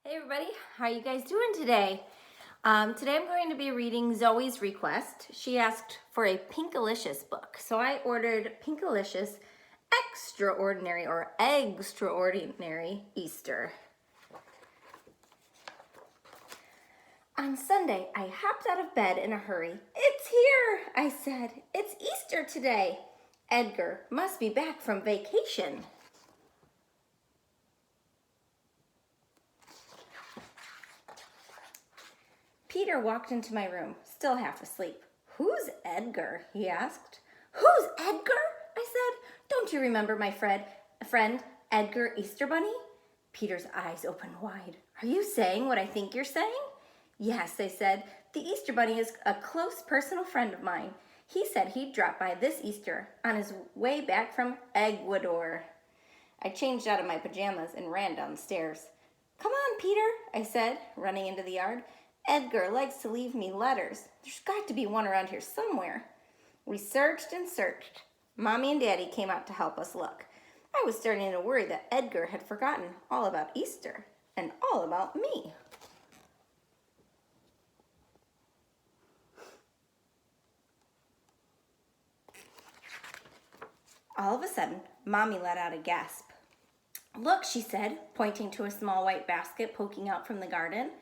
Hey everybody, how are you guys doing today? Today I'm going to be reading Zoe's request. She asked for a Pinkalicious book, so I ordered Pinkalicious Eggstraordinary or Eggstraordinary Easter. On Sunday, I hopped out of bed in a hurry. "It's here," I said. "It's Easter today. Edgar must be back from vacation." Peter walked into my room, still half asleep. "Who's Edgar?" he asked. "Who's Edgar?" I said. "Don't you remember my friend Edgar Easter Bunny?" Peter's eyes opened wide. "Are you saying what I think you're saying?" "Yes," I said. "The Easter Bunny is a close personal friend of mine. He said he'd drop by this Easter on his way back from Ecuador." I changed out of my pajamas and ran down the stairs. "Come on, Peter," I said, running into the yard. "Edgar likes to leave me letters. There's got to be one around here somewhere." We searched and searched. Mommy and Daddy came out to help us look. I was starting to worry that Edgar had forgotten all about Easter and all about me. All of a sudden, Mommy let out a gasp. "Look," she said, pointing to a small white basket poking out from the garden.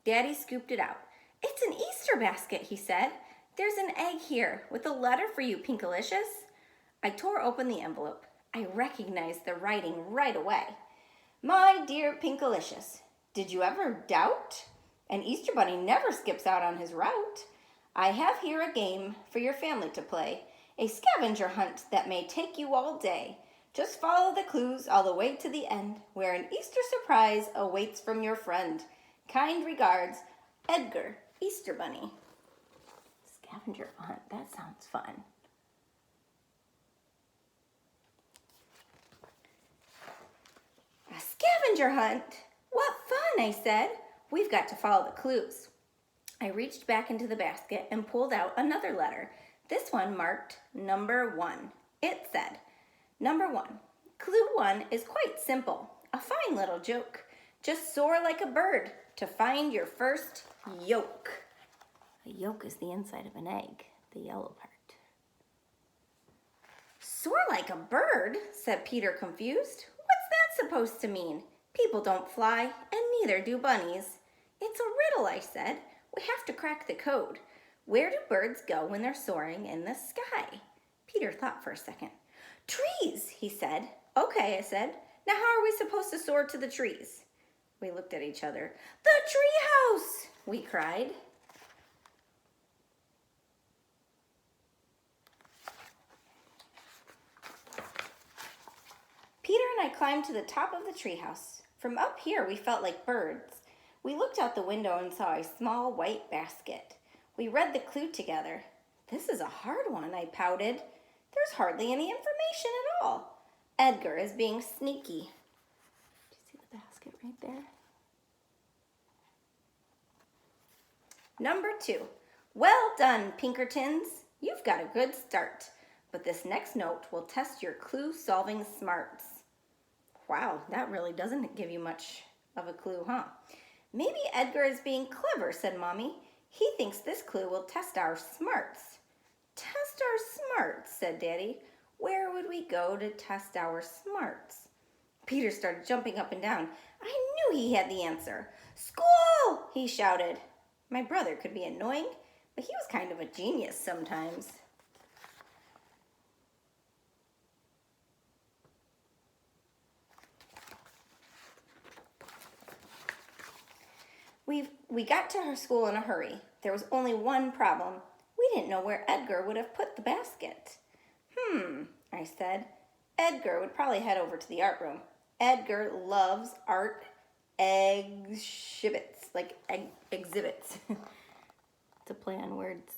Daddy scooped it out. "It's an Easter basket," he said. "There's an egg here with a letter for you, Pinkalicious." I tore open the envelope. I recognized the writing right away. "My dear Pinkalicious, did you ever doubt? An Easter bunny never skips out on his route. I have here a game for your family to play, a scavenger hunt that may take you all day. Just follow the clues all the way to the end, where an Easter surprise awaits from your friend. Kind regards, Edgar Easter Bunny." Scavenger hunt, that sounds fun. "A scavenger hunt? What fun," I said. "We've got to follow the clues." I reached back into the basket and pulled out another letter. This one marked number 1. It said, "Number 1. Clue 1 is quite simple. A fine little joke. Just soar like a bird to find your first yolk." A yolk is the inside of an egg, the yellow part. "Soar like a bird?" said Peter, confused. "What's that supposed to mean? People don't fly, and neither do bunnies." "It's a riddle," I said. "We have to crack the code. Where do birds go when they're soaring in the sky?" Peter thought for a second. "Trees," he said. "Okay," I said. "Now how are we supposed to soar to the trees?" We looked at each other. "The tree house!" we cried. Peter and I climbed to the top of the treehouse. From up here, we felt like birds. We looked out the window and saw a small white basket. We read the clue together. "This is a hard one," I pouted. "There's hardly any information at all. Edgar is being sneaky." Do you see the basket right there? Number 2. "Well done, Pinkertons. You've got a good start. But this next note will test your clue-solving smarts." Wow, that really doesn't give you much of a clue, huh? "Maybe Edgar is being clever," said Mommy. "He thinks this clue will test our smarts." "Test our smarts," said Daddy. "Where would we go to test our smarts?" Peter started jumping up and down. I knew he had the answer. "School!" he shouted. My brother could be annoying, but he was kind of a genius sometimes. We got to her school in a hurry. There was only one problem. We didn't know where Edgar would have put the basket. I said. "Edgar would probably head over to the art room. Edgar loves art exhibits, like exhibits." It's a play on words.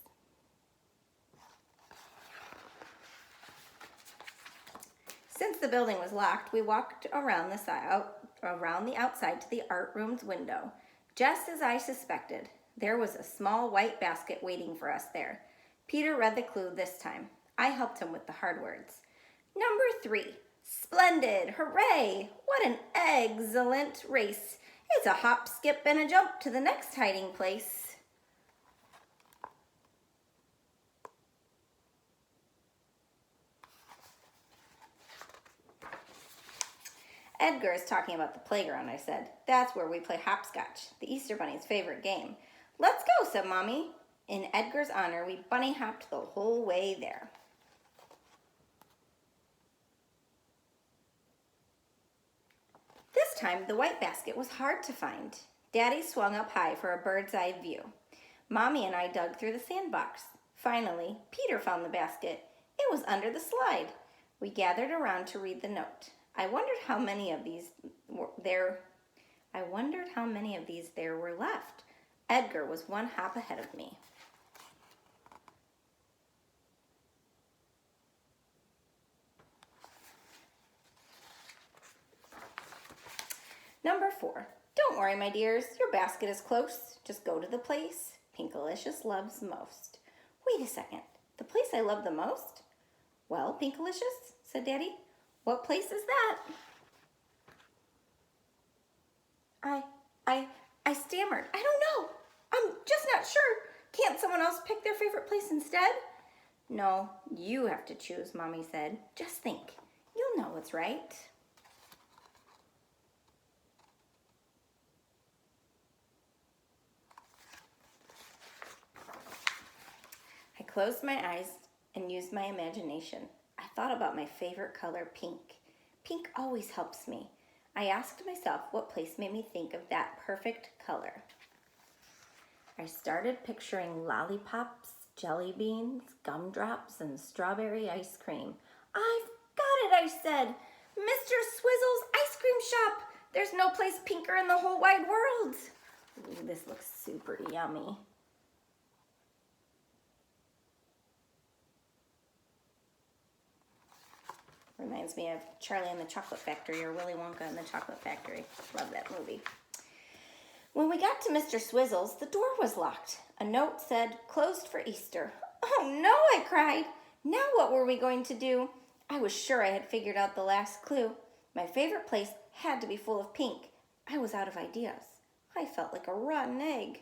Since the building was locked, we walked around the outside to the art room's window. Just as I suspected, there was a small white basket waiting for us there. Peter read the clue this time. I helped him with the hard words. "Number 3. Splendid! Hooray! What an excellent race! It's a hop, skip, and a jump to the next hiding place. Edgar is talking about the playground, I said. That's where we play hopscotch, the Easter Bunny's favorite game. Let's go, said Mommy. In Edgar's honor, we bunny hopped the whole way there. This time, the white basket was hard to find. Daddy swung up high for a bird's-eye view. Mommy and I dug through the sandbox. Finally, Peter found the basket. It was under the slide. We gathered around to read the note. I wondered how many of these there were left. Edgar was one hop ahead of me. Number 4. Don't worry, my dears. Your basket is close. Just go to the place Pinkalicious loves most. Wait a second. The place I love the most? Well, Pinkalicious, said Daddy. What place is that? I stammered. I don't know. I'm just not sure. Can't someone else pick their favorite place instead? No, you have to choose, Mommy said. Just think. You'll know what's right. I closed my eyes and used my imagination. I thought about my favorite color, pink. Pink always helps me. I asked myself what place made me think of that perfect color. I started picturing lollipops, jelly beans, gumdrops, and strawberry ice cream. I've got it, I said. Mr. Swizzle's ice cream shop. There's no place pinker in the whole wide world. Ooh, this looks super yummy. Reminds me of Charlie and the Chocolate Factory or Willy Wonka and the Chocolate Factory. Love that movie. When we got to Mr. Swizzle's, the door was locked. A note said, closed for Easter. Oh no, I cried. Now what were we going to do? I was sure I had figured out the last clue. My favorite place had to be full of pink. I was out of ideas. I felt like a rotten egg.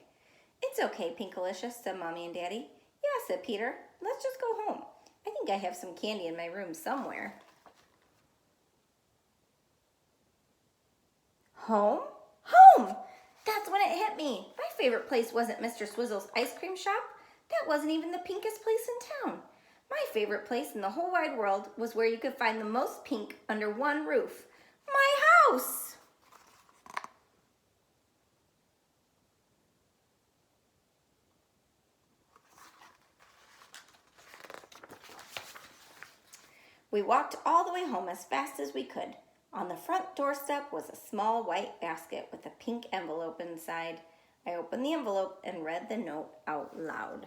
It's okay, Pinkalicious, said Mommy and Daddy. Yeah, said Peter. Let's just go home. I think I have some candy in my room somewhere. Home? Home! That's when it hit me. My favorite place wasn't Mr. Swizzle's ice cream shop. That wasn't even the pinkest place in town. My favorite place in the whole wide world was where you could find the most pink under one roof. My house! We walked all the way home as fast as we could. On the front doorstep was a small white basket with a pink envelope inside. I opened the envelope and read the note out loud.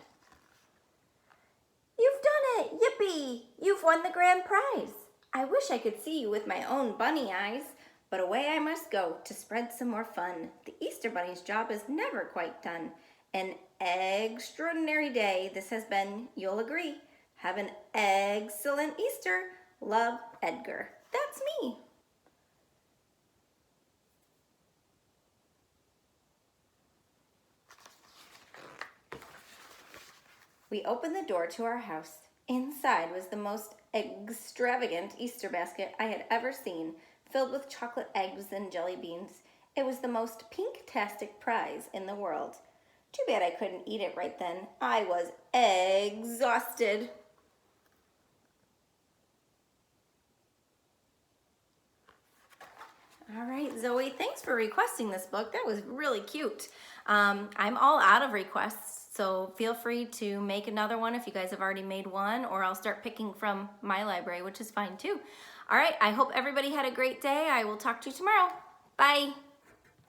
You've done it! Yippee! You've won the grand prize. I wish I could see you with my own bunny eyes, but away I must go to spread some more fun. The Easter Bunny's job is never quite done. An extraordinary day this has been, you'll agree. Have an excellent Easter. Love, Edgar. That's me. We opened the door to our house. Inside was the most extravagant Easter basket I had ever seen, filled with chocolate eggs and jelly beans. It was the most pink-tastic prize in the world. Too bad I couldn't eat it right then. I was exhausted. All right, Zoe, thanks for requesting this book. That was really cute. I'm all out of requests, so feel free to make another one if you guys have already made one, or I'll start picking from my library, which is fine too. All right, I hope everybody had a great day. I will talk to you tomorrow. Bye.